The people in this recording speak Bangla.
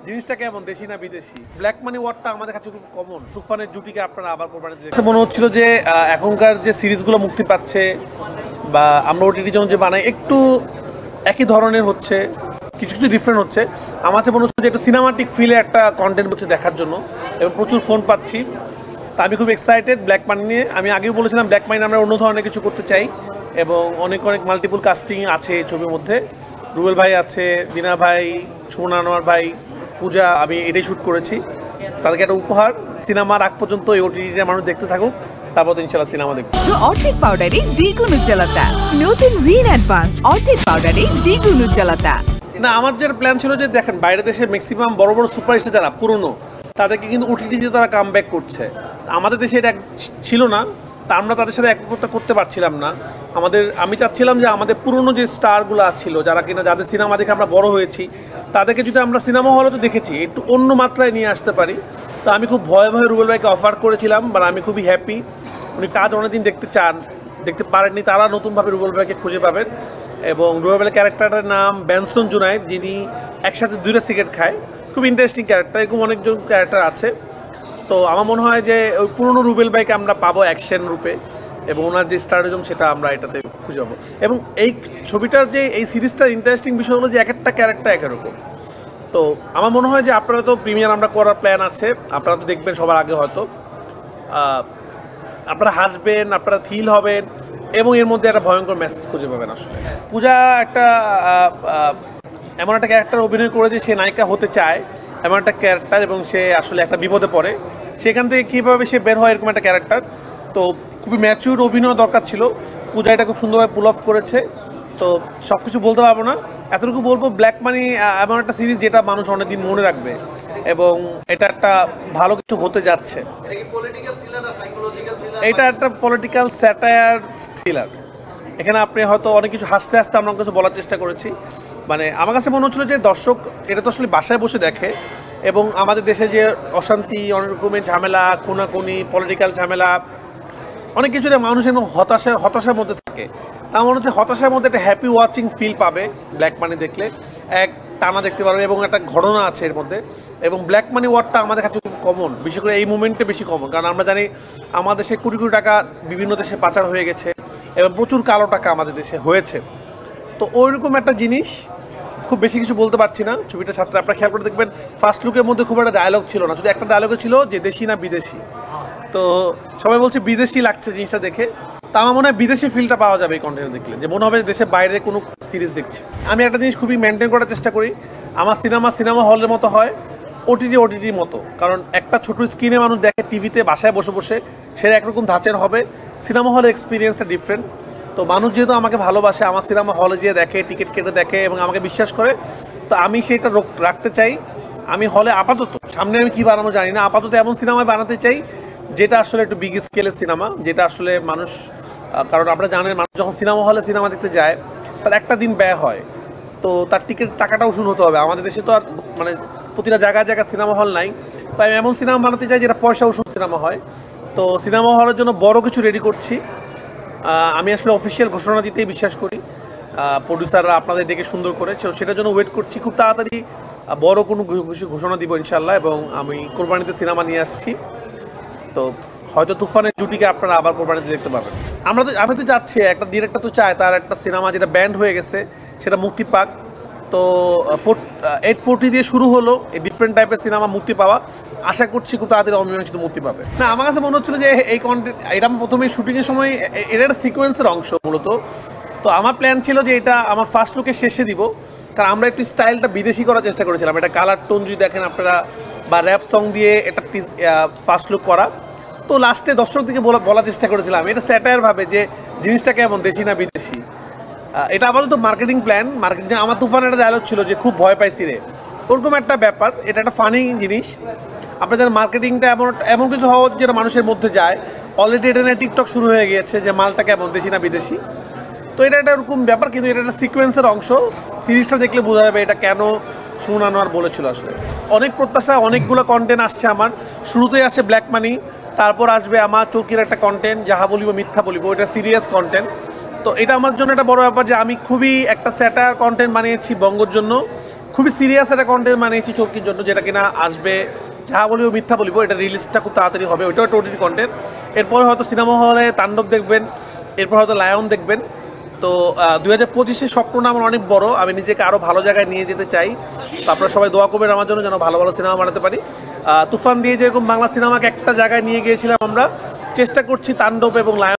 জিনিসটা কেমন, দেশি না বিদেশি? ব্ল্যাক মানি ওয়ার্ডটা আমাদের কাছে খুব কমন। তুফানের জুটিকে আপনারা আবার কোরবানিতে দেখছেন। মনে হচ্ছিল যে এখনকার যে সিরিজগুলো মুক্তি পাচ্ছে বা আমরা ওটিটির জন্য যে বানাই একটু একই ধরনের হচ্ছে, কিছু কিছু ডিফারেন্ট হচ্ছে। আমার কাছে মনে হচ্ছে যে একটু সিনেমাটিক ফিলে একটা কন্টেন্ট হচ্ছে দেখার জন্য, এবং প্রচুর ফোন পাচ্ছি। তা আমি খুব এক্সাইটেড ব্ল্যাক মানি নিয়ে। আমি আগেও বলেছিলাম ব্ল্যাক মানি আমরা অন্য ধরনের কিছু করতে চাই, এবং অনেক অনেক মাল্টিপল কাস্টিং আছে এই ছবির মধ্যে। রুবেল ভাই আছে, দিনা ভাই, সুমন আনোয়ার ভাই, পূজা, আমি এটাই শ্যুট করেছি। তাদেরকে একটা উপহার, সিনেমার আগ পর্যন্ত এই ওটিটিতে মানুষ দেখতে থাকুক, তারপর তো ইনশাল্লাহ সিনেমা দেখব। অর্ধেক পাউডারে দ্বিগুণ উজ্জ্বলতা, নতুন রিন অ্যাডভান্সড অর্ধেক পাউডারে দ্বিগুণ উজ্জ্বলতা। না, আমার যে প্ল্যান ছিল যে দেখেন বাইরের দেশে ম্যাক্সিমাম বড় বড় সুপারস্টার যারা পুরনো, তাদেরকে কিন্তু ওটিটিতে তারা কাম ব্যাক করছে। আমাদের দেশে এটা ছিল না, তা আমরা তাদের সাথে একত্রিত করতে পারছিলাম না। আমি চাচ্ছিলাম যে আমাদের পুরনো যে স্টারগুলো ছিল, যারা কিনা যাদের সিনেমা দেখে আমরা বড় হয়েছি, তাদেরকে যদি আমরা সিনেমা হলে তো দেখেছি, একটু অন্য মাত্রায় নিয়ে আসতে পারি। তো আমি খুব ভয়ে ভয়ে রুবেল ভাইকে অফার করেছিলাম, বাট আমি খুবই হ্যাপি। উনি কাজ অনেকদিন দেখতে পারেননি, তারা নতুনভাবে রুবেল ভাইকে খুঁজে পাবেন। এবং রুবেল ভাইয়ের ক্যারেক্টারের নাম বেনসন জুনায়েদ, যিনি একসাথে 2টা সিগারেট খায়। খুব ইন্টারেস্টিং ক্যারেক্টার, এরকম অনেকজন ক্যারেক্টার আছে। তো আমার মনে হয় যে ওই পুরনো রুবেল ভাইকে আমরা পাবো অ্যাকশন রূপে, এবং ওনার যে স্টারজম সেটা আমরা এটাতে খুঁজে পাবো। এবং এই ছবিটার যে এই সিরিজটার ইন্টারেস্টিং বিষয় হলো যে এক একটা ক্যারেক্টার এক রকম। তো আমার মনে হয় যে আপনারা তো প্রিমিয়ার আমরা করার প্ল্যান আছে, আপনারা তো দেখবেন সবার আগে, হয়তো আপনারা হাসবেন, আপনারা থ্রিল হবেন, এবং এর মধ্যে একটা ভয়ঙ্কর মেসেজ খুঁজে পাবেন। আসলে পূজা একটা এমন একটা ক্যারেক্টার অভিনয় করেছে, সে নায়িকা হতে চায় এমন একটা ক্যারেক্টার, এবং সে আসলে একটা বিপদে পড়ে, সেখান থেকে কীভাবে সে বের হয় এরকম একটা ক্যারেক্টার। তো খুবই ম্যাচিউর অভিনয় দরকার ছিল, পূজা এটা খুব সুন্দরভাবে পুল অফ করেছে। তো সব কিছু বলতে পারবো না, এতটুকু বলবো ব্ল্যাক মানি এমন একটা সিরিজ যেটা মানুষ অনেকদিন মনে রাখবে, এবং এটা একটা ভালো কিছু হতে যাচ্ছে। এটা একটা পলিটিক্যাল স্যাটায়ার থ্রিলার। এখানে আপনি হয়তো অনেক কিছু হাসতে হাসতে আমরা কিছু বলার চেষ্টা করেছি। মানে আমার কাছে মনে হচ্ছিলো যে দর্শক এটা তো আসলে বাসায় বসে দেখে, এবং আমাদের দেশে যে অশান্তি, অনেক রকমের ঝামেলা, খুনাখুনি, পলিটিক্যাল ঝামেলা, অনেক কিছুতে মানুষ এবং হতাশার মধ্যে থাকে। তা মনে হচ্ছে হতাশার মধ্যে একটা হ্যাপি ওয়াচিং ফিল পাবে ব্ল্যাক মানি দেখলে, এক টানা দেখতে পারবে, এবং একটা ঘটনা আছে এর মধ্যে। এবং ব্ল্যাক মানি ওয়ার্ডটা আমাদের কাছে খুব কমন, বিশেষ করে এই মুমেন্টে বেশি কমন, কারণ আমরা জানি আমাদের দেশে কোটি কোটি টাকা বিভিন্ন দেশে পাচার হয়ে গেছে, এবং প্রচুর কালো টাকা আমাদের দেশে হয়েছে। তো ওইরকম একটা জিনিস, খুব বেশি কিছু বলতে পারছি না। ছবিটা ছাত্র আপনারা খেয়াল করে দেখবেন, ফার্স্ট লুকের মধ্যে খুব একটা ডায়লগ ছিল না, শুধু একটা ডায়লগে ছিল যে দেশি না বিদেশি। তো সবাই বলছে বিদেশি লাগছে জিনিসটা দেখে। তা আমার মনে হয় বিদেশি ফিলটা পাওয়া যাবে এই কন্টেন্ট দেখলে, যে মনে হবে দেশের বাইরে কোনো সিরিজ দেখছি। আমি একটা জিনিস খুবই মেনটেন করার চেষ্টা করি, আমার সিনেমা হলের মতো হয়, ওটিটির মতো। কারণ একটা ছোট স্ক্রিনে মানুষ দেখে টিভিতে বাসায় বসে বসে, সেটা একরকম ধাঁচের হবে। সিনেমা হলের এক্সপিরিয়েন্সটা ডিফারেন্ট। তো মানুষ যেহেতু আমাকে ভালোবাসে, আমার সিনেমা হলে যেয়ে দেখে, টিকিট কেটে দেখে, এবং আমাকে বিশ্বাস করে, তো আমি সেটা রাখতে চাই। আমি হলে আপাতত, সামনে আমি কী বানাবো জানি না, আপাতত এমন সিনেমায় বানাতে চাই যেটা আসলে একটু বিগ স্কেলের সিনেমা, যেটা আসলে মানুষ, কারণ আপনারা জানেন মানুষ যখন সিনেমা হলে সিনেমা দেখতে যায়, তার একটা দিন ব্যয় হয়, তো তার টিকিট টাকাটা উসুল হতে হবে। আমাদের দেশে তো আর মানে প্রতিটা জায়গায় সিনেমা হল নাই। তো আমি এমন সিনেমা বানাতে চাই যেটা পয়সা উসুল সিনেমা হয়। তো সিনেমা হলের জন্য বড় কিছু রেডি করছি। আমি আসলে অফিসিয়াল ঘোষণা দিতেই বিশ্বাস করি, প্রডিউসাররা আপনাদের ডেকে সুন্দর করে, সেটার জন্য ওয়েট করছি। খুব তাড়াতাড়ি বড় কোনো ঘোষণা দিব ইনশাল্লাহ, এবং আমি কোরবানিতে সিনেমা নিয়ে আসছি। তো হয়তো তুফানের জুটিকে আপনারা আবার কোরবানিতে দেখতে পাবেন। আমি তো চাচ্ছি, একটা ডিরেক্টর তো চায় তার একটা সিনেমা যেটা ব্যান্ড হয়ে গেছে সেটা মুক্তি পাক। তো 840 দিয়ে শুরু হলো এই ডিফারেন্ট টাইপের সিনেমা মুক্তি পাওয়া, আশা করছি খুব তাড়াতাড়ি অমীমাংসিত মুক্তি পাবে। না, আমার কাছে মনে হচ্ছিলো যে এই কন্টেন্ট, এটা প্রথমে শুটিংয়ের সময় এটা একটা সিকোয়েন্সের অংশ মূলত। তো আমার প্ল্যান ছিল যে এটা আমার ফার্স্ট লুকের শেষে দিব, কারণ আমরা একটু স্টাইলটা বিদেশি করার চেষ্টা করেছিলাম। এটা কালার টোন যদি দেখেন আপনারা, বা র্যাপ সং দিয়ে এটা ফার্স্ট লুক করা। তো লাস্টে দর্শকদেরকে বলার চেষ্টা করেছিলাম এটা স্যাটায়ারভাবে যে জিনিসটা কেমন, দেশি না বিদেশি। এটা আপাতত মার্কেটিং প্ল্যান। আমার তুফানের একটা ডায়লগ ছিল যে খুব ভয় পাইছি রে, ওরকম একটা ব্যাপার। এটা একটা ফানি জিনিস। আপনার যারা মার্কেটিংটা এমন কিছু হওয়া যেটা মানুষের মধ্যে যায়। অলরেডি এটা নিয়ে টিকটক শুরু হয়ে গিয়েছে যে মালটা কেমন, দেশি না বিদেশি। তো এটা একটা এরকম ব্যাপার, কিন্তু এটা একটা সিকোয়েন্সের অংশ। সিরিজটা দেখলে বোঝা যাবে এটা কেন সুমন আনোয়ার বলেছিল। আসলে অনেক প্রত্যাশা, অনেকগুলো কন্টেন্ট আসছে আমার। শুরুতেই আসে ব্ল্যাক মানি, তারপর আসবে আমার চৌকির একটা কন্টেন্ট, যাহা বলিব মিথ্যা বলিব, এটা সিরিয়াস কন্টেন্ট। তো এটা আমার জন্য একটা বড় ব্যাপার যে আমি খুবই একটা স্যাটায়ার কন্টেন্ট বানিয়েছি বঙ্গর জন্য, খুবই সিরিয়াস একটা কন্টেন্ট বানিয়েছি চরকির জন্য, যেটা কিনা আসবে, যা বলিও মিথ্যা বলিব, এটা রিলিজটা খুব তাড়াতাড়ি হবে, ওইটাও টোটালি কন্টেন্ট। এরপরে হয়তো সিনেমা হলে তাণ্ডব দেখবেন, এরপর হয়তো লায়ন দেখবেন। তো 2025-এর স্বপ্নটা আমার অনেক বড়, আমি নিজেকে আরও ভালো জায়গায় নিয়ে যেতে চাই। তো আপনারা সবাই দোয়া করবেন আমার জন্য, যেন ভালো ভালো সিনেমা বানাতে পারি। তুফান দিয়ে যেরকম বাংলা সিনেমাকে একটা জায়গায় নিয়ে গিয়েছিলাম আমরা, চেষ্টা করছি তাণ্ডব এবং লায়ন